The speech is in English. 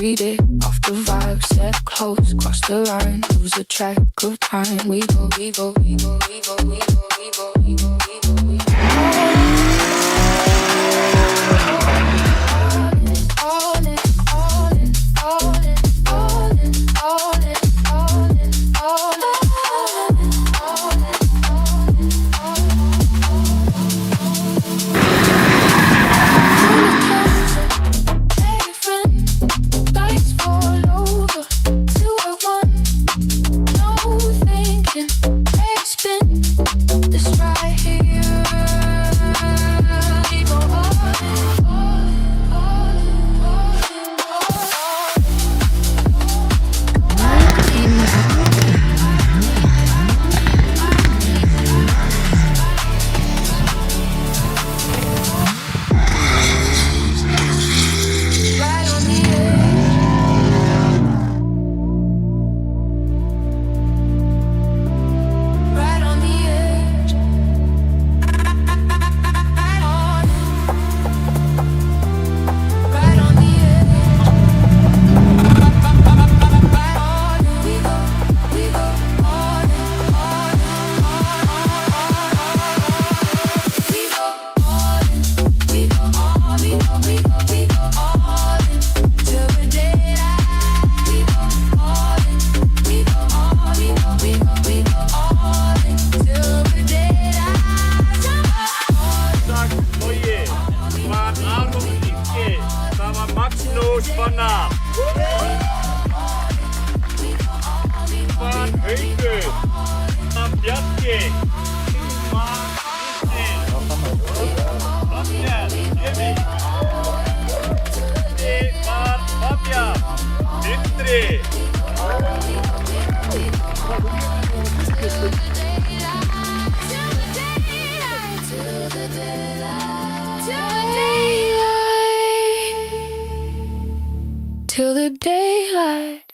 read it off the vibe, set close, cross the line, lose a track of time. We go, we go, we go, we go, we go, we go, we go, we go, we go. All in, all in, all in, all in, all in, all in, all in, all in, all in, Drifti. Till the daylight.